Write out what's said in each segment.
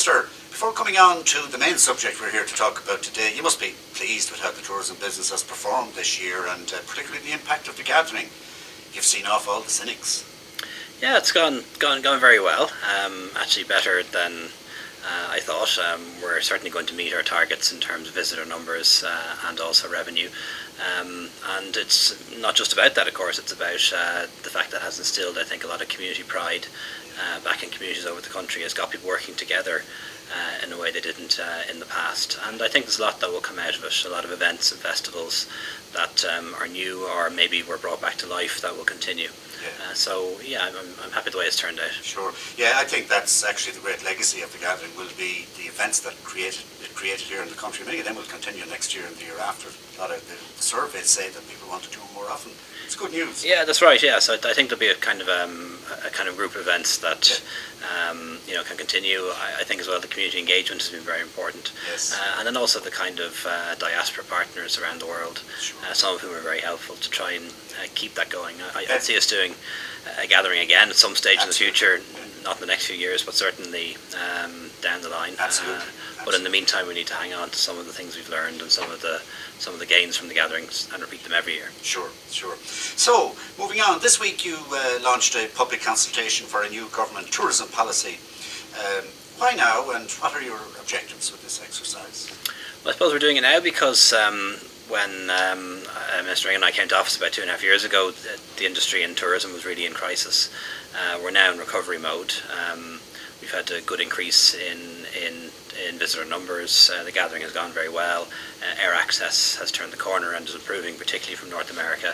Minister, before coming on to the main subject we're here to talk about today, you must be pleased with how the tourism business has performed this year and particularly the impact of the gathering. You've seen off all the cynics. Yeah, it's gone very well. Actually better than I thought. We're certainly going to meet our targets in terms of visitor numbers and also revenue. And it's not just about that, of course. It's about the fact that it has instilled, I think, a lot of community pride back in communities over the country. It's got people working together in a way they didn't in the past. And I think there's a lot that will come out of it. A lot of events and festivals that are new or maybe were brought back to life that will continue. Yeah. So yeah, I'm happy the way it's turned out. Sure. Yeah, I think that's actually the great legacy of the gathering will be the events that it created here in the country. Many of them will continue next year and the year after. A lot of the surveys say that people want to do them more often. It's good news. Yeah, that's right. Yeah, so I think there'll be a kind of group of events that can continue. I think as well the community engagement has been very important. Yes. And then also the kind of diaspora partners around the world, sure. Some of whom are very helpful to try and keep that going. I'd see us doing a gathering again at some stage Absolutely. In the future, not in the next few years, but certainly down the line. Absolutely. But in the meantime, we need to hang on to some of the things we've learned and some of the gains from the gatherings and repeat them every year. Sure. So, moving on, this week you launched a public consultation for a new government tourism policy. Why now, and what are your objectives with this exercise? Well, I suppose we're doing it now because when Minister Ring and I came to office about 2.5 years ago, the industry in tourism was really in crisis. We're now in recovery mode. We've had a good increase in visitor numbers. The gathering has gone very well. Air access has turned the corner and is improving, particularly from North America.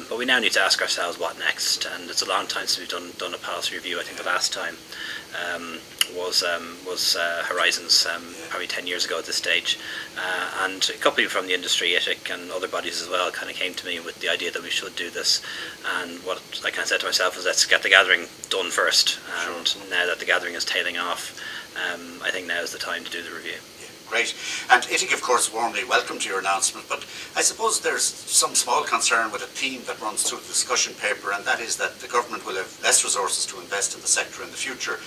But we now need to ask ourselves what next. And it's a long time since we've done a policy review. I think the last time was Horizons, probably 10 years ago at this stage. And a couple of people from the industry, ITIC and other bodies as well, kind of came to me with the idea that we should do this. And what I kind of said to myself was, let's get the gathering done first. And sure. Now that the gathering is tailing off, I think now is the time to do the review. Yeah, great. And ITIC, of course, warmly welcomed your announcement, but I suppose there's some small concern with a theme that runs through the discussion paper, and that is that the government will have less resources to invest in the sector in the future.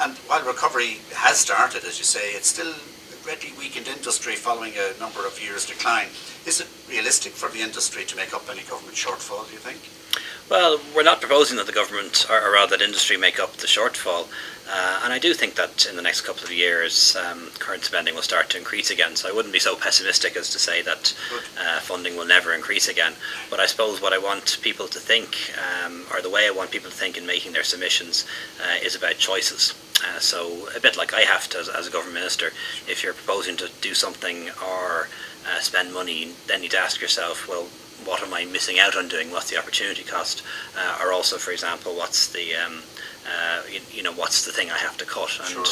And while recovery has started, as you say, it's still a greatly weakened industry following a number of years' decline. Is it realistic for the industry to make up any government shortfall, do you think? Well, we're not proposing that the government, or rather that industry, make up the shortfall. And I do think that in the next couple of years, current spending will start to increase again. So I wouldn't be so pessimistic as to say that funding will never increase again. But I suppose what I want people to think, or the way I want people to think in making their submissions, is about choices. So a bit like I have to as a government minister, if you're proposing to do something or spend money, then you need to ask yourself, well, what am I missing out on doing? What's the opportunity cost? Or also, for example, what's the what's the thing I have to cut? And sure.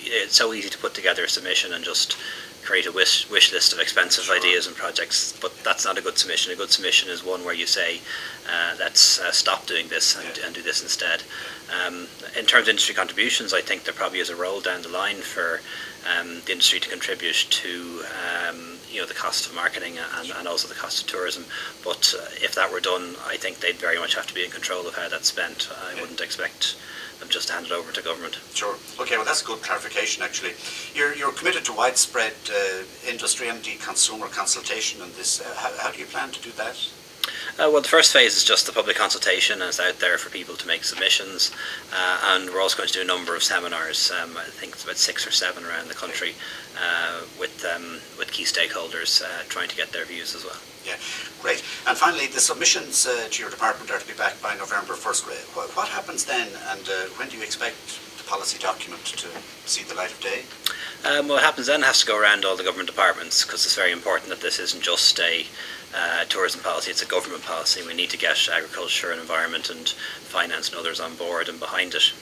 It's so easy to put together a submission and just create a wish list of expensive sure. ideas and projects, but that's not a good submission. A good submission is one where you say, let's stop doing this and do this instead. In terms of industry contributions, I think there probably is a role down the line for the industry to contribute to the cost of marketing and also the cost of tourism. But if that were done, I think they'd very much have to be in control of how that's spent. I wouldn't expect them just to hand it over to government. Sure. Okay, well that's good clarification actually. You're committed to widespread industry and consumer consultation on this. How do you plan to do that? Well, the first phase is just the public consultation, and it's out there for people to make submissions. And we're also going to do a number of seminars. I think it's about 6 or 7 around the country with key stakeholders trying to get their views as well. Yeah, great. And finally, the submissions to your department are to be back by November 1st. What happens then, and when do you expect the policy document to see the light of day? What happens then has to go around all the government departments, because it's very important that this isn't just a tourism policy, it's a government policy. We need to get agriculture and environment and finance and others on board and behind it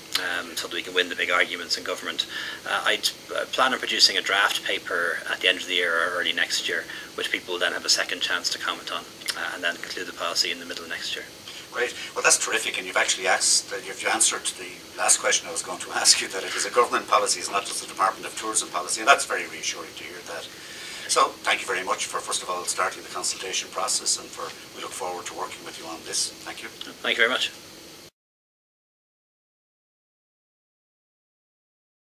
so that we can win the big arguments in government. I'd plan on producing a draft paper at the end of the year or early next year, which people will then have a second chance to comment on, and then conclude the policy in the middle of next year. Great. Well, that's terrific, and you've actually answered the last question I was going to ask you, that it is a government policy, it's not just a Department of Tourism policy, and that's very reassuring to hear that. So, thank you very much for, first of all, starting the consultation process, and we look forward to working with you on this. Thank you. Thank you very much.